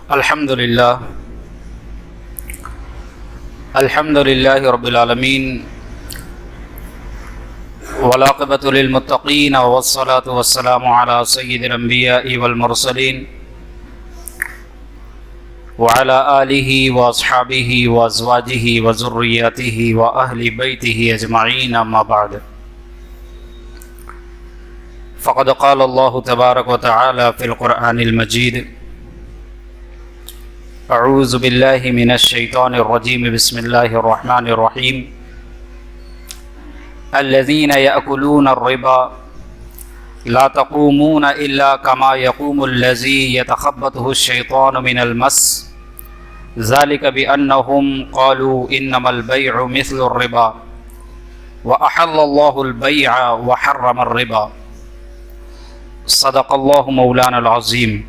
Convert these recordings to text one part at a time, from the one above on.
الحمد لله رب العالمين والعاقبة للمتقين والصلاة والسلام على سيد الأنبياء والمرسلين وعلى آله وأصحابه وأزواجه وذرياته وأهل بيته أجمعين، أما بعد، فقد قال الله تبارك وتعالى في القرآن المجيد: أعوذ بالله من الشيطان الرجيم، بسم الله الرحمن الرحيم. الذين يأكلون الربا لا تقومون إلا كما يقوم الذي يتخبطه الشيطان من المس، ذلك بأنهم قالوا إنما البيع مثل الربا وأحل الله البيع وحرم الربا. صدق الله مولانا العظيم.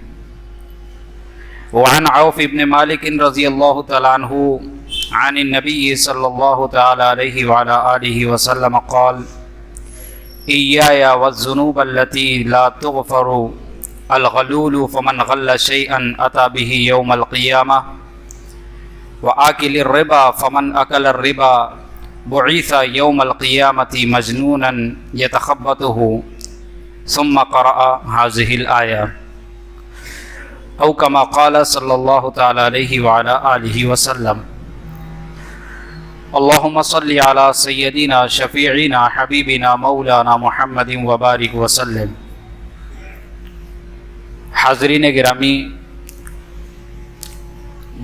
وعن عوف بن مالك رضي الله تعالى عنه عن النبي صلى الله تعالى عليه وعلى آله وسلم قال: إيايا والذنوب التي لا تغفر الغلول، فمن غل شيئا أتى به يوم القيامة، وآكل الربا فمن أكل الربا بعث يوم القيامة مجنونا يتخبطه. ثم قرأ هذه الآية أو كما قال صلى الله تعالى عليه وعلى آله وسلم. اللهم صل على سيدنا شفيعنا حبيبنا مولانا محمد وبارك وسلم. حاضرین گرامی،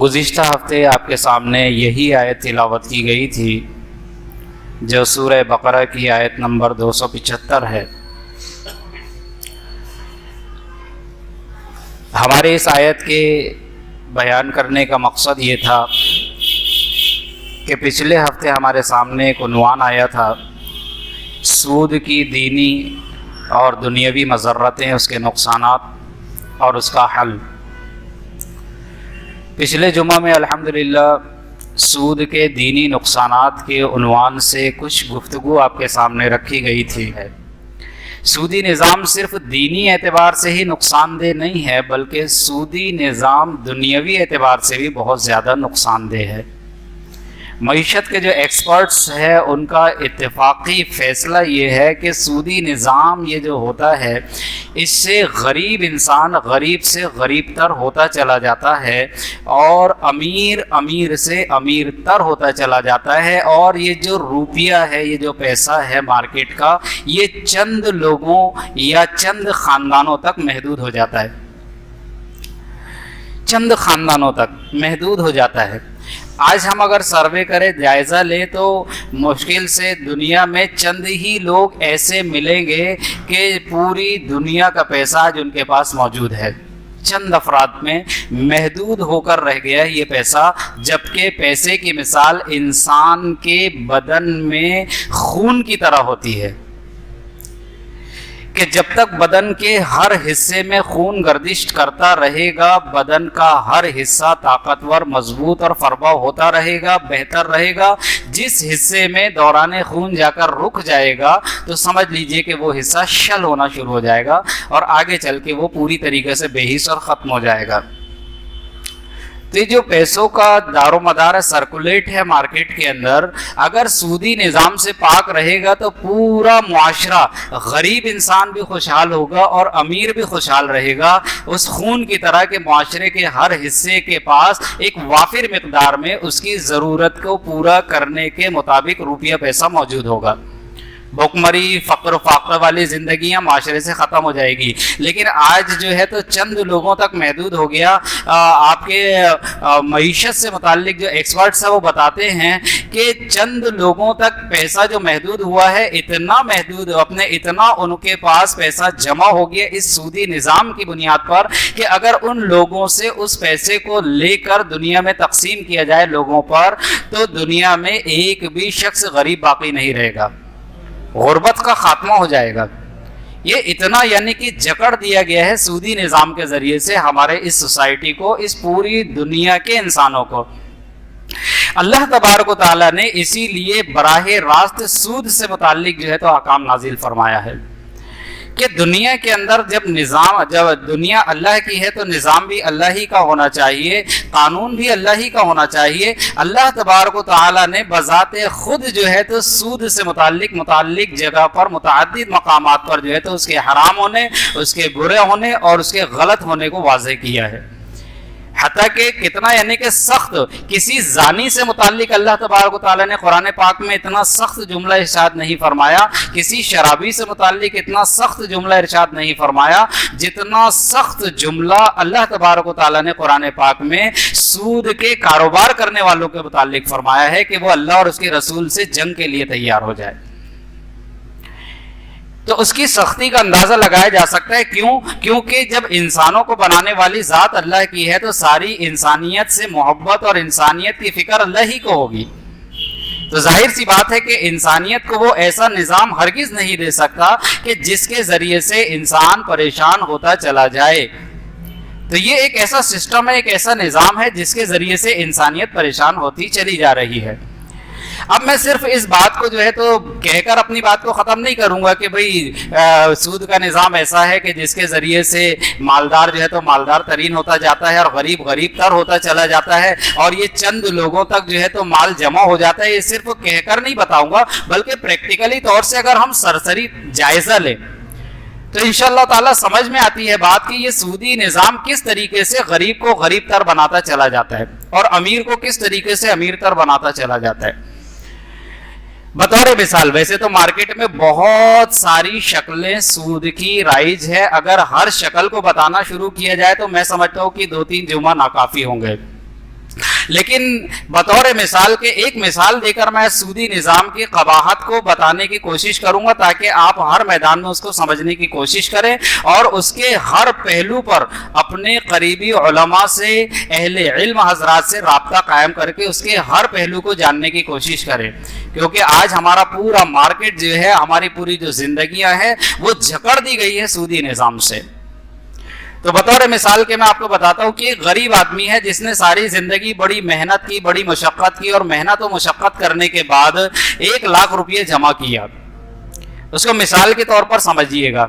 گزشتہ ہفتے آپ کے سامنے یہی آیت تلاوت کی گئی تھی جو سورہ بقرہ کی آیت نمبر 275 ہے۔ ہمارے اس آیت کے بیان کرنے کا مقصد یہ تھا کہ پچھلے ہفتے ہمارے سامنے ایک عنوان آیا تھا، سود کی دینی اور دنیاوی مضرتیں، اس کے نقصانات اور اس کا حل۔ پچھلے جمعہ میں الحمدللہ سود کے دینی نقصانات کے عنوان سے کچھ گفتگو آپ کے سامنے رکھی گئی تھی۔ سودی نظام صرف دینی اعتبار سے ہی نقصان دہ نہیں ہے، بلکہ سودی نظام دنیاوی اعتبار سے بھی بہت زیادہ نقصان دہ ہے۔ معیشت کے جو ایکسپرٹس ہیں ان کا اتفاقی فیصلہ یہ ہے کہ سودی نظام یہ جو ہوتا ہے اس سے غریب انسان غریب سے غریب تر ہوتا چلا جاتا ہے، اور امیر امیر سے امیر تر ہوتا چلا جاتا ہے، اور یہ جو روپیہ ہے، یہ جو پیسہ ہے مارکیٹ کا، یہ چند لوگوں یا چند خاندانوں تک محدود ہو جاتا ہے، چند خاندانوں تک محدود ہو جاتا ہے۔ آج ہم اگر سروے کریں، جائزہ لیں، تو مشکل سے دنیا میں چند ہی لوگ ایسے ملیں گے کہ پوری دنیا کا پیسہ آج ان کے پاس موجود ہے۔ چند افراد میں محدود ہو کر رہ گیا ہے یہ پیسہ، جبکہ پیسے کی مثال انسان کے بدن میں خون کی طرح ہوتی ہے کہ جب تک بدن کے ہر حصے میں خون گردش کرتا رہے گا، بدن کا ہر حصہ طاقتور، مضبوط اور فربا ہوتا رہے گا، بہتر رہے گا۔ جس حصے میں دوران خون جا کر رک جائے گا تو سمجھ لیجئے کہ وہ حصہ شل ہونا شروع ہو جائے گا، اور آگے چل کے وہ پوری طریقے سے بے حس اور ختم ہو جائے گا۔ تو یہ جو پیسوں کا دار و مدار سرکولیٹ ہے مارکیٹ کے اندر، اگر سودی نظام سے پاک رہے گا تو پورا معاشرہ، غریب انسان بھی خوشحال ہوگا اور امیر بھی خوشحال رہے گا، اس خون کی طرح کہ معاشرے کے ہر حصے کے پاس ایک وافر مقدار میں اس کی ضرورت کو پورا کرنے کے مطابق روپیہ پیسہ موجود ہوگا۔ بھوکمری، فقر و فاقہ والی زندگیاں معاشرے سے ختم ہو جائے گی، لیکن آج جو ہے تو چند لوگوں تک محدود ہو گیا۔ آپ کے معیشت سے متعلق جو ایکسپرٹس ہیں وہ بتاتے ہیں کہ چند لوگوں تک پیسہ جو محدود ہوا ہے، اتنا محدود، اپنے اتنا ان کے پاس پیسہ جمع ہو گیا اس سودی نظام کی بنیاد پر کہ اگر ان لوگوں سے اس پیسے کو لے کر دنیا میں تقسیم کیا جائے لوگوں پر، تو دنیا میں ایک بھی شخص غریب باقی نہیں رہے گا، غربت کا خاتمہ ہو جائے گا۔ یہ اتنا یعنی کہ جکڑ دیا گیا ہے سودی نظام کے ذریعے سے ہمارے اس سوسائٹی کو، اس پوری دنیا کے انسانوں کو۔ اللہ تبارک و تعالیٰ نے اسی لیے براہ راست سود سے متعلق جو ہے تو احکام نازل فرمایا ہے کہ دنیا کے اندر جب دنیا اللہ کی ہے تو نظام بھی اللہ ہی کا ہونا چاہیے، قانون بھی اللہ ہی کا ہونا چاہیے۔ اللہ تبارک و تعالیٰ نے بذات خود جو ہے تو سود سے متعلق جگہ پر متعدد مقامات پر جو ہے تو اس کے حرام ہونے، اس کے برے ہونے اور اس کے غلط ہونے کو واضح کیا ہے۔ حتیٰ کہ کتنا یعنی کہ سخت کسی زانی سے متعلق اللہ تبارک و تعالیٰ نے قرآن پاک میں اتنا سخت جملہ ارشاد نہیں فرمایا، کسی شرابی سے متعلق اتنا سخت جملہ ارشاد نہیں فرمایا جتنا سخت جملہ اللہ تبارک و تعالیٰ نے قرآن پاک میں سود کے کاروبار کرنے والوں کے متعلق فرمایا ہے کہ وہ اللہ اور اس کے رسول سے جنگ کے لیے تیار ہو جائے۔ تو اس کی سختی کا اندازہ لگایا جا سکتا ہے، کیونکہ جب انسانوں کو بنانے والی ذات اللہ کی ہے تو ساری انسانیت سے محبت اور انسانیت کی فکر اللہ ہی کو ہوگی۔ تو ظاہر سی بات ہے کہ انسانیت کو وہ ایسا نظام ہرگز نہیں دے سکتا کہ جس کے ذریعے سے انسان پریشان ہوتا چلا جائے۔ تو یہ ایک ایسا سسٹم ہے، ایک ایسا نظام ہے جس کے ذریعے سے انسانیت پریشان ہوتی چلی جا رہی ہے۔ اب میں صرف اس بات کو جو ہے تو کہہ کر اپنی بات کو ختم نہیں کروں گا کہ بھئی سود کا نظام ایسا ہے کہ جس کے ذریعے سے مالدار جو ہے تو مالدار ترین ہوتا جاتا ہے اور غریب غریب تر ہوتا چلا جاتا ہے اور یہ چند لوگوں تک جو ہے تو مال جمع ہو جاتا ہے۔ یہ صرف کہہ کر نہیں بتاؤں گا، بلکہ پریکٹیکلی طور سے اگر ہم سرسری جائزہ لیں تو انشاءاللہ تعالیٰ سمجھ میں آتی ہے بات کہ یہ سودی نظام کس طریقے سے غریب کو غریب تر بناتا چلا جاتا ہے اور امیر کو کس طریقے سے امیر تر بناتا چلا جاتا ہے۔ بطور مثال، ویسے تو مارکیٹ میں بہت ساری شکلیں سود کی رائج ہے، اگر ہر شکل کو بتانا شروع کیا جائے تو میں سمجھتا ہوں کہ 2-3 جمعہ ناکافی ہوں گے، لیکن بطور مثال کے ایک مثال دے کر میں سودی نظام کی قباحت کو بتانے کی کوشش کروں گا تاکہ آپ ہر میدان میں اس کو سمجھنے کی کوشش کریں اور اس کے ہر پہلو پر اپنے قریبی علماء سے، اہل علم حضرات سے رابطہ قائم کر کے اس کے ہر پہلو کو جاننے کی کوشش کریں، کیونکہ آج ہمارا پورا مارکیٹ جو ہے، ہماری پوری جو زندگیاں ہیں وہ جکڑ دی گئی ہے سودی نظام سے۔ تو بطور مثال کے میں آپ کو بتاتا ہوں کہ ایک غریب آدمی ہے جس نے ساری زندگی بڑی محنت کی، بڑی مشقت کی اور محنت و مشقت کرنے کے بعد 1 لاکھ روپے جمع کیا۔ اس کو مثال کے طور پر سمجھیے گا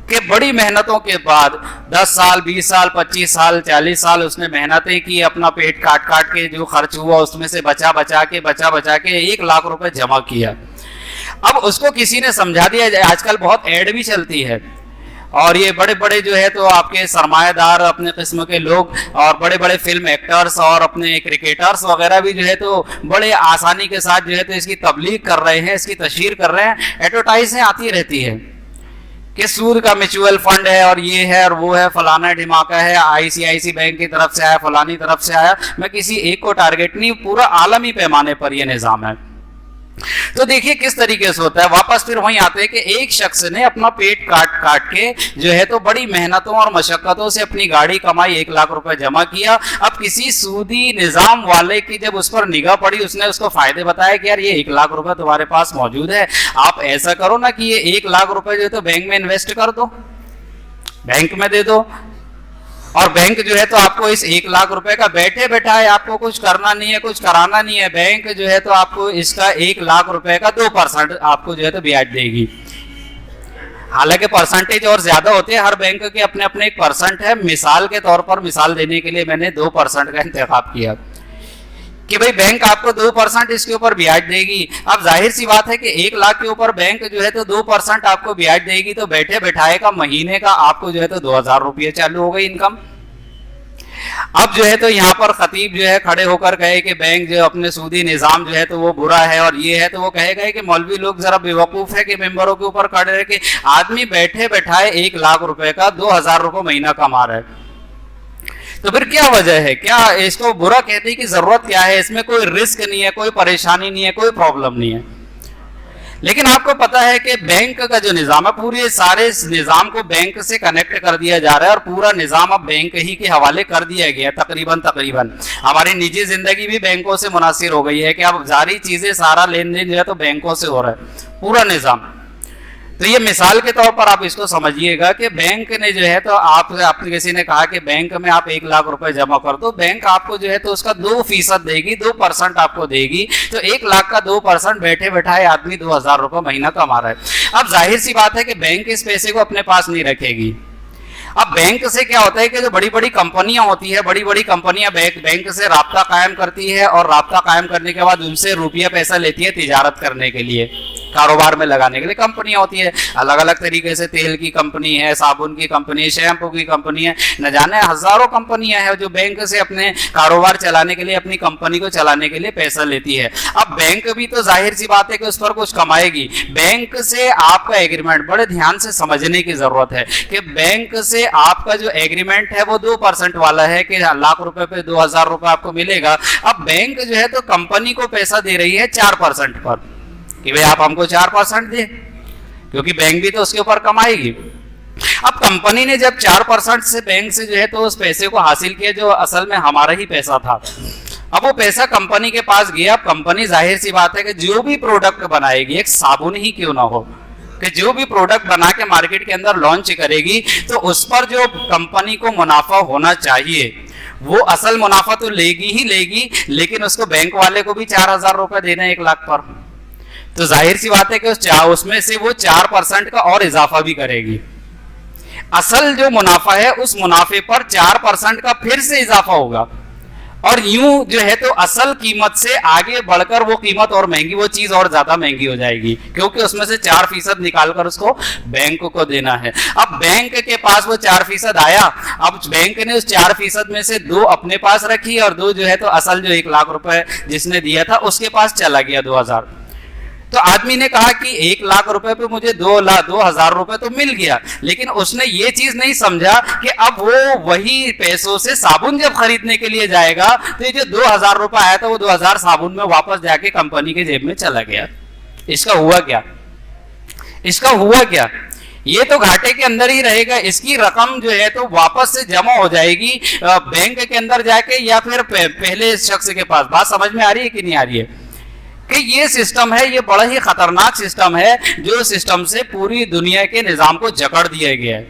کہ بڑی محنتوں کے بعد 10 سال 20 سال 25 سال 40 سال اس نے محنتیں کی، اپنا پیٹ کاٹ کے جو خرچ ہوا اس میں سے بچا بچا کے 1 لاکھ روپے جمع کیا۔ اب اس کو کسی نے سمجھا دیا، آج کل بہت ایڈ بھی چلتی ہے اور یہ بڑے بڑے جو ہے تو آپ کے سرمایہ دار اپنے قسم کے لوگ اور بڑے بڑے فلم ایکٹرز اور اپنے کرکٹرز وغیرہ بھی جو ہے تو بڑے آسانی کے ساتھ جو ہے تو اس کی تبلیغ کر رہے ہیں، اس کی تشہیر کر رہے ہیں۔ ایڈورٹائزیں آتی رہتی ہے کہ سود کا میوچول فنڈ ہے اور یہ ہے اور وہ ہے، فلانا دھماکہ ہے، ICICI بینک کی طرف سے آیا، فلانی طرف سے آیا۔ میں کسی ایک کو ٹارگٹ نہیں، پورا عالمی پیمانے پر یہ نظام ہے۔ تو دیکھیے کس طریقے سے ہوتا ہے، واپس پھر وہیں آتے ہیں کہ ایک شخص نے اپنا پیٹ کاٹ کے جو ہے تو بڑی محنتوں اور مشقتوں سے اپنی گاڑی کمائی، 1 لاکھ روپے جمع کیا۔ اب کسی سودی نظام والے کی جب اس پر نگاہ پڑی، اس نے اس کو فائدے بتایا کہ یار یہ 1 لاکھ روپے تمہارے پاس موجود ہے، آپ ایسا کرو نا کہ یہ 1 لاکھ روپے جو ہے تو بینک میں انویسٹ کر دو، بینک میں دے دو، اور بینک جو ہے تو آپ کو اس 1 لاکھ روپے کا بیٹھے بیٹھائے، آپ کو کچھ کرنا نہیں ہے، کچھ کرانا نہیں ہے، بینک جو ہے تو آپ کو اس کا 1 لاکھ روپے کا 2% آپ کو جو ہے تو بیاج دے گی۔ حالانکہ پرسنٹیج اور زیادہ ہوتے ہیں، ہر بینک کے اپنے اپنے 1% ہے۔ مثال کے طور پر مثال دینے کے لیے میں نے 2% کا انتخاب کیا کہ بھئی بینک آپ کو 2% اس کے اوپر بیاج دے گی۔ اب ظاہر سی بات ہے کہ 1 لاکھ کے اوپر بینک جو ہے تو 2% آپ کو بیاج دے گی، تو بیٹھے بیٹھائے کا مہینے کا آپ کو جو ہے تو 2000 روپے چالو ہو گئی انکم۔ اب جو ہے تو یہاں پر خطیب جو ہے کھڑے ہو کر کہے کہ بینک جو اپنے سودی نظام جو ہے تو وہ برا ہے اور یہ ہے، تو وہ کہے گا کہ مولوی لوگ ذرا بیوقوف ہے کہ ممبروں کے اوپر کھڑے رہے کہ آدمی بیٹھے بیٹھائے 1 لاکھ روپے کا 2000 روپے مہینہ کما رہا ہے۔ تو پھر کیا وجہ ہے، کیا اس کو برا کہنے کی ضرورت کیا ہے؟ اس میں کوئی رسک نہیں ہے، کوئی پریشانی نہیں ہے، کوئی پرابلم نہیں ہے۔ لیکن آپ کو پتا ہے کہ بینک کا جو نظام ہے، پورے سارے نظام کو بینک سے کنیکٹ کر دیا جا رہا ہے اور پورا نظام اب بینک ہی کے حوالے کر دیا گیا ہے تقریباً ہماری نجی زندگی بھی بینکوں سے منحصر ہو گئی ہے کہ اب ساری چیزیں، سارا لین دین جو ہے تو بینکوں سے ہو رہا ہے، پورا نظام۔ تو یہ مثال کے طور پر آپ اس کو سمجھیے گا کہ بینک نے جو ہے تو آپ کسی نے کہا کہ بینک میں آپ 1 لاکھ روپے جمع کر دو، بینک آپ کو جو ہے تو اس کا 2% دے گی، 2% آپ کو دے گی، تو 1 لاکھ کا 2% بیٹھے بیٹھائے آدمی 2000 روپے مہینہ کما رہا ہے۔ اب ظاہر سی بات ہے کہ بینک اس پیسے کو اپنے پاس نہیں رکھے گی۔ اب بینک سے کیا ہوتا ہے کہ جو بڑی بڑی کمپنیاں ہوتی ہے، بڑی بڑی کمپنیاں بینک سے رابطہ قائم کرتی ہے، اور رابطہ قائم کرنے کے بعد ان سے روپیہ پیسہ لیتی ہے تجارت کرنے کے لیے، کاروبار میں لگانے کے لیے۔ کمپنیاں ہوتی ہے الگ الگ طریقے سے، تیل کی کمپنی ہے، صابن کی کمپنی ہے، شیمپو کی کمپنی ہے، نہ جانے ہزاروں کمپنیاں ہیں جو بینک سے اپنے کاروبار چلانے کے لیے، اپنی کمپنی کو چلانے کے لیے پیسہ لیتی ہے۔ اب بینک بھی تو ظاہر سی بات ہے کہ اس پر کچھ کمائے گی۔ بینک سے آپ کا ایگریمنٹ بڑے دھیان سے سمجھنے کی ضرورت ہے کہ بینک سے آپ کا جو ایگریمنٹ ہے وہ 2% والا ہے کہ لاکھ روپے پہ 2000 روپے آپ کو ملے گا۔ اب بینک جو ہے تو کمپنی کو پیسہ دے رہی ہے 4% پر کہ بھئی آپ ہم کو 4% دیں، کیونکہ بینک بھی تو اس کے اوپر کمائے گی۔ اب کمپنی نے جب 4% سے بینک سے جو ہے تو اس پیسے کو حاصل کیا جو اصل میں ہمارا ہی پیسہ تھا، اب وہ پیسہ کمپنی کے پاس گیا۔ اب کمپنی ظاہر سی بات ہے کہ جو بھی پروڈکٹ بنائے گی، ایک صابن ہی کیوں نہ ہو، کہ جو بھی پروڈکٹ بنا کے مارکیٹ کے اندر لانچ کرے گی تو اس پر جو کمپنی کو منافع ہونا چاہیے وہ اصل منافع تو لے گی ہی لے گی، لیکن اس کو بینک والے کو بھی 4000 روپے دینا ہے 1 لاکھ پر، تو ظاہر سی بات ہے کہ اس میں سے وہ 4% کا اور اضافہ بھی کرے گی۔ اصل جو منافع ہے اس منافع پر 4% کا پھر سے اضافہ ہوگا، اور یوں جو ہے تو اصل قیمت سے آگے بڑھ کر وہ قیمت اور مہنگی، وہ چیز اور زیادہ مہنگی ہو جائے گی، کیونکہ اس میں سے 4% نکال کر اس کو بینک کو دینا ہے۔ اب بینک کے پاس وہ 4% آیا، اب بینک نے اس 4% میں سے 2 اپنے پاس رکھی اور 2 جو ہے تو اصل جو 1 لاکھ روپے جس نے دیا تھا اس کے پاس چلا گیا 2000۔ تو آدمی نے کہا کہ 1 لاکھ روپے پہ مجھے 2000 روپے تو مل گیا، لیکن اس نے یہ چیز نہیں سمجھا کہ اب وہ وہی پیسوں سے صابن جب خریدنے کے لیے جائے گا تو یہ جو 2000 روپے آیا تھا وہ 2000 صابن میں واپس جا کے کمپنی کے جیب میں چلا گیا۔ اس کا ہوا کیا؟ اس کا ہوا کیا؟ یہ تو گھاٹے کے اندر ہی رہے گا، اس کی رقم جو ہے تو واپس سے جمع ہو جائے گی بینک کے اندر جا کے یا پھر پہلے شخص کے پاس۔ بات سمجھ میں آ رہی ہے کہ نہیں آ رہی ہے؟ کہ یہ سسٹم ہے، یہ بڑا ہی خطرناک سسٹم ہے جو سسٹم سے پوری دنیا کے نظام کو جکڑ دیا گیا ہے۔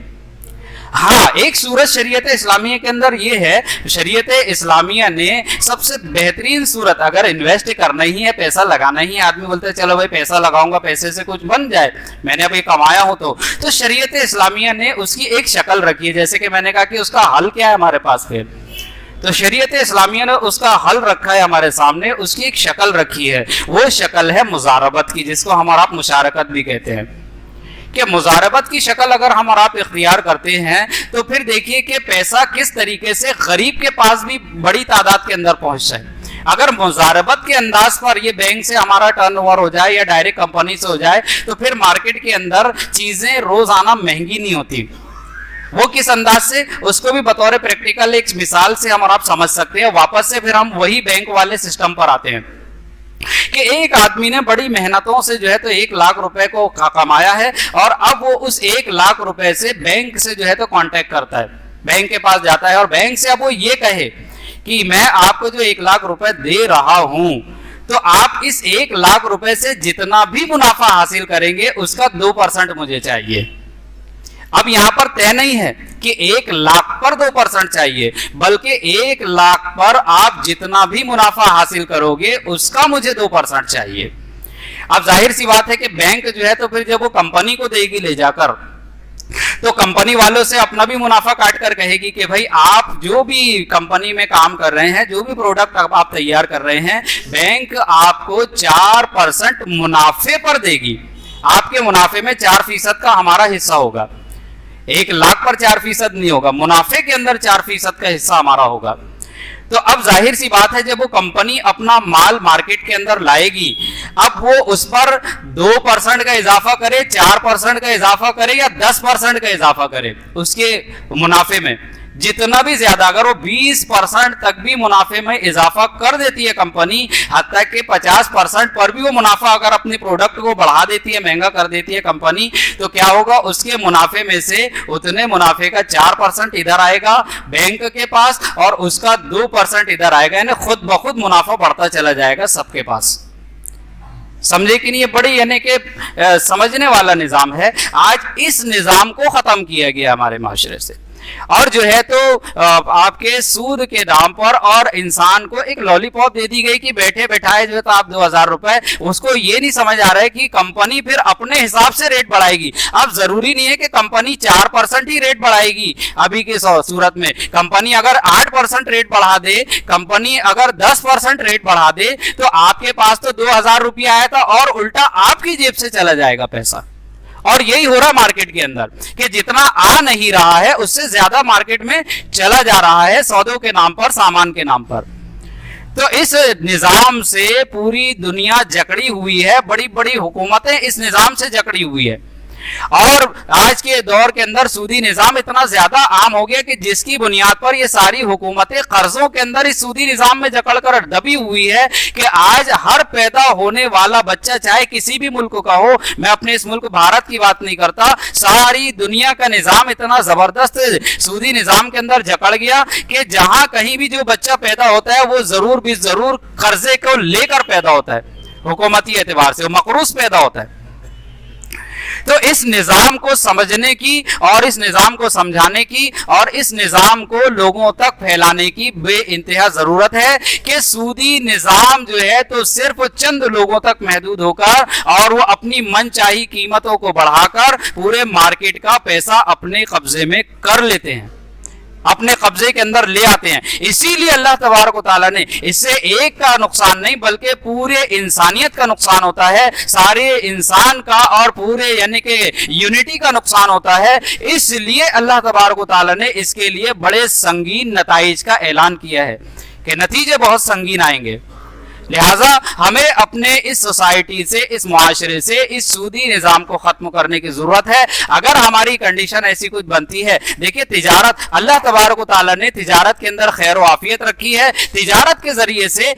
ہاں، ایک صورت شریعت اسلامیہ کے اندر یہ ہے، شریعت اسلامیہ نے سب سے بہترین صورت، اگر انویسٹ کرنا ہی ہے، پیسہ لگانا ہی ہے، آدمی بولتے ہیں چلو بھائی پیسہ لگاؤں گا، پیسے سے کچھ بن جائے، میں نے ابھی کمایا ہوں تو شریعت اسلامیہ نے اس کی ایک شکل رکھی ہے، جیسے کہ میں نے کہا کہ اس کا حل کیا ہے ہمارے پاس پھر، تو شریعت اسلامیہ نے اس کا حل رکھا ہے ہمارے سامنے، اس کی ایک شکل رکھی ہے، وہ شکل ہے مضاربت کی، جس کو ہم اور آپ مشارکت بھی کہتے ہیں، کہ مضاربت کی شکل اگر ہم اور آپ اختیار کرتے ہیں تو پھر دیکھیے کہ پیسہ کس طریقے سے غریب کے پاس بھی بڑی تعداد کے اندر پہنچ جائے۔ اگر مضاربت کے انداز پر یہ بینک سے ہمارا ٹرن اوور ہو جائے یا ڈائریکٹ کمپنی سے ہو جائے تو پھر مارکیٹ کے اندر چیزیں روزانہ مہنگی نہیں ہوتی۔ وہ کس انداز سے، اس کو بھی بطور پریکٹیکل ایک مثال سے ہم اور آپ سمجھ سکتے ہیں۔ واپس سے پھر ہم وہی بینک والے سسٹم پر آتے ہیں کہ ایک آدمی نے بڑی محنتوں سے جو ہے تو 1 لاکھ روپے کو کمایا ہے، اور اب وہ اس 1 لاکھ روپے سے بینک سے جو ہے تو کانٹیکٹ کرتا ہے، بینک کے پاس جاتا ہے اور بینک سے اب وہ یہ کہے کہ میں آپ کو جو 1 لاکھ روپے دے رہا ہوں تو آپ اس 1 لاکھ روپے سے جتنا بھی منافع حاصل کریں گے اس کا 2% مجھے چاہیے۔ اب یہاں پر طے نہیں ہے کہ 1 لاکھ پر 2% چاہیے، بلکہ 1 لاکھ پر آپ جتنا بھی منافع حاصل کرو گے اس کا مجھے 2% چاہیے۔ اب ظاہر سی بات ہے کہ بینک جو ہے تو پھر جب وہ کمپنی کو دے گی لے جا کر تو کمپنی والوں سے اپنا بھی منافع کاٹ کر کہے گی کہ بھائی آپ جو بھی کمپنی میں کام کر رہے ہیں، جو بھی پروڈکٹ آپ تیار کر رہے ہیں، بینک آپ کو 4% منافع پر دے گی، آپ کے منافع میں 4% کا ہمارا حصہ ہوگا۔ 1 لاکھ پر 4% نہیں ہوگا، منافع کے اندر 4% کا حصہ ہمارا ہوگا۔ تو اب ظاہر سی بات ہے جب وہ کمپنی اپنا مال مارکیٹ کے اندر لائے گی، اب وہ اس پر 2% کا اضافہ کرے، 4% کا اضافہ کرے یا 10% کا اضافہ کرے اس کے منافع میں، جتنا بھی زیادہ، اگر وہ 20% تک بھی منافع میں اضافہ کر دیتی ہے کمپنی، حتیٰ کہ 50% پر بھی وہ منافع اگر اپنے پروڈکٹ کو بڑھا دیتی ہے، مہنگا کر دیتی ہے کمپنی، تو کیا ہوگا، اس کے منافع میں سے اتنے منافع کا 4% ادھر آئے گا بینک کے پاس اور اس کا 2% ادھر آئے گا، یعنی خود بخود منافع بڑھتا چلا جائے گا سب کے پاس۔ سمجھے کہ نہیں؟ یہ بڑی یعنی کہ سمجھنے والا نظام ہے. آج اس نظام کو ختم کیا گیا ہمارے معاشرے سے، اور جو ہے تو آپ کے سود کے نام پر اور انسان کو ایک لالی پاپ دے دی گئی کہ بیٹھے بیٹھائے جو ہے تو آپ 2000 روپے. اس کو یہ نہیں سمجھ آ رہا ہے کہ کمپنی پھر اپنے حساب سے ریٹ بڑھائے گی. اب ضروری نہیں ہے کہ کمپنی 4% ہی ریٹ بڑھائے گی. ابھی کی صورت میں کمپنی اگر 8% ریٹ بڑھا دے، کمپنی اگر 10% ریٹ بڑھا دے، تو آپ کے پاس تو 2000 روپیہ آیا تھا اور الٹا آپ کی جیب سے چلا جائے گا پیسہ. اور یہی ہو رہا مارکیٹ کے اندر کہ جتنا آ نہیں رہا ہے اس سے زیادہ مارکیٹ میں چلا جا رہا ہے سودوں کے نام پر، سامان کے نام پر. تو اس نظام سے پوری دنیا جکڑی ہوئی ہے، بڑی بڑی حکومتیں اس نظام سے جکڑی ہوئی ہے. اور آج کے دور کے اندر سودی نظام اتنا زیادہ عام ہو گیا کہ جس کی بنیاد پر یہ ساری حکومتیں قرضوں کے اندر اس سودی نظام میں جکڑ کر دبی ہوئی ہے کہ آج ہر پیدا ہونے والا بچہ چاہے کسی بھی ملک کا ہو، میں اپنے اس ملک بھارت کی بات نہیں کرتا، ساری دنیا کا نظام اتنا زبردست سودی نظام کے اندر جکڑ گیا کہ جہاں کہیں بھی جو بچہ پیدا ہوتا ہے وہ ضرور بھی ضرور قرضے کو لے کر پیدا ہوتا ہے، حکومتی اعتبار سے وہ مقروض پیدا ہوتا ہے. تو اس نظام کو سمجھنے کی اور اس نظام کو سمجھانے کی اور اس نظام کو لوگوں تک پھیلانے کی بے انتہا ضرورت ہے کہ سودی نظام جو ہے تو صرف چند لوگوں تک محدود ہو کر اور وہ اپنی من چاہی قیمتوں کو بڑھا کر پورے مارکیٹ کا پیسہ اپنے قبضے میں کر لیتے ہیں، اپنے قبضے کے اندر لے آتے ہیں. اسی لیے اللہ تبارک و تعالیٰ نے اس سے ایک کا نقصان نہیں بلکہ پورے انسانیت کا نقصان ہوتا ہے، سارے انسان کا اور پورے یعنی کہ یونٹی کا نقصان ہوتا ہے. اس لیے اللہ تبارک و تعالیٰ نے اس کے لیے بڑے سنگین نتائج کا اعلان کیا ہے کہ نتیجے بہت سنگین آئیں گے. لہٰذا ہمیں اپنے اس سوسائٹی سے، اس معاشرے سے اس سودی نظام کو ختم کرنے کی ضرورت ہے. اگر ہماری کنڈیشن ایسی کچھ بنتی ہے، دیکھیے تجارت، اللہ تبارک و تعالیٰ نے تجارت کے اندر خیر و عافیت رکھی ہے. تجارت کے ذریعے سے،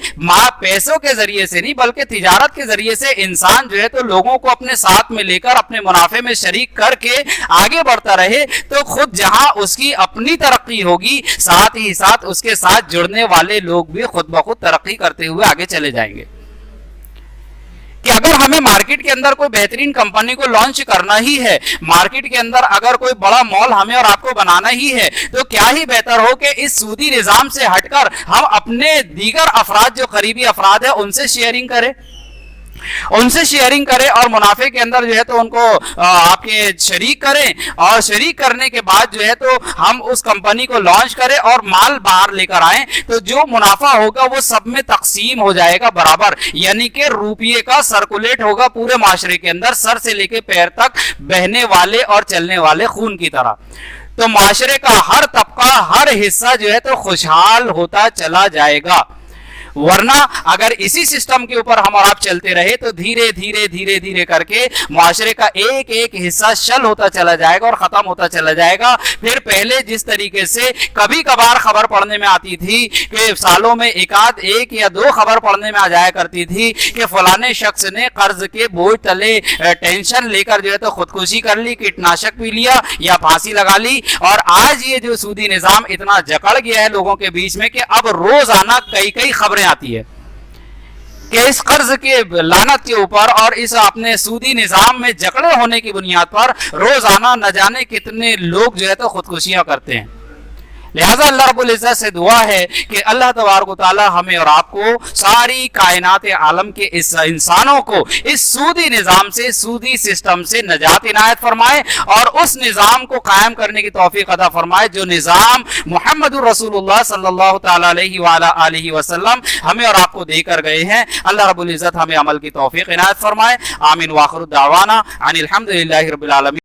پیسوں کے ذریعے سے نہیں بلکہ تجارت کے ذریعے سے انسان جو ہے تو لوگوں کو اپنے ساتھ میں لے کر اپنے منافع میں شریک کر کے آگے بڑھتا رہے تو خود جہاں اس کی اپنی ترقی ہوگی، ساتھ ہی ساتھ اس کے ساتھ جڑنے والے لوگ بھی خود بخود ترقی کرتے ہوئے آگے چلے جائیں گے. کہ اگر ہمیں مارکیٹ کے اندر کوئی بہترین کمپنی کو لانچ کرنا ہی ہے، مارکیٹ کے اندر اگر کوئی بڑا مال ہمیں اور آپ کو بنانا ہی ہے، تو کیا ہی بہتر ہو کہ اس سودی نظام سے ہٹ کر ہم اپنے دیگر افراد جو قریبی افراد ہیں ان سے شیئرنگ کریں اور منافع کے اندر جو ہے تو ان کو آپ کے شریک کریں، اور شریک کرنے کے بعد جو ہے تو ہم اس کمپنی کو لانچ کریں اور مال باہر لے کر آئیں تو جو منافع ہوگا وہ سب میں تقسیم ہو جائے گا برابر، یعنی کہ روپیے کا سرکولیٹ ہوگا پورے معاشرے کے اندر سر سے لے کے پیر تک بہنے والے اور چلنے والے خون کی طرح. تو معاشرے کا ہر طبقہ، ہر حصہ جو ہے تو خوشحال ہوتا چلا جائے گا. ورنہ اگر اسی سسٹم کے اوپر ہم اور آپ چلتے رہے تو دھیرے دھیرے کر کے معاشرے کا ایک ایک حصہ شل ہوتا چلا جائے گا اور ختم ہوتا چلا جائے گا. پھر پہلے جس طریقے سے کبھی کبھار خبر پڑھنے میں آتی تھی کہ سالوں میں ایک یا دو خبر پڑھنے میں آ جایا کرتی تھی کہ فلانے شخص نے قرض کے بوجھ تلے ٹینشن لے کر جو ہے تو خودکشی کر لی، کیٹناشک پی لیا یا پھانسی لگا لی. اور آج یہ جو سودی نظام اتنا جکڑ گیا ہے لوگوں کے بیچ میں کہ اب روزانہ کئی خبریں آتی ہے کہ اس قرض کے لعنت کے اوپر اور اس اپنے سودی نظام میں جکڑے ہونے کی بنیاد پر روزانہ نہ جانے کتنے لوگ جو ہے تو خودکشیاں کرتے ہیں. لہذا اللہ رب العزت سے دعا ہے کہ اللہ تبارک و تعالی ہمیں اور آپ کو ساری کائنات عالم کے اس انسانوں کو اس سودی نظام سے، سودی سسٹم سے نجات عنایت فرمائے اور اس نظام کو قائم کرنے کی توفیق عطا فرمائے جو نظام محمد رسول اللہ صلی اللہ تعالی علیہ وآلہ آلہ وسلم ہمیں اور آپ کو دے کر گئے ہیں. اللہ رب العزت ہمیں عمل کی توفیق عنایت فرمائے. آمین. واخر دعوانا ان الحمد للہ رب العالمین.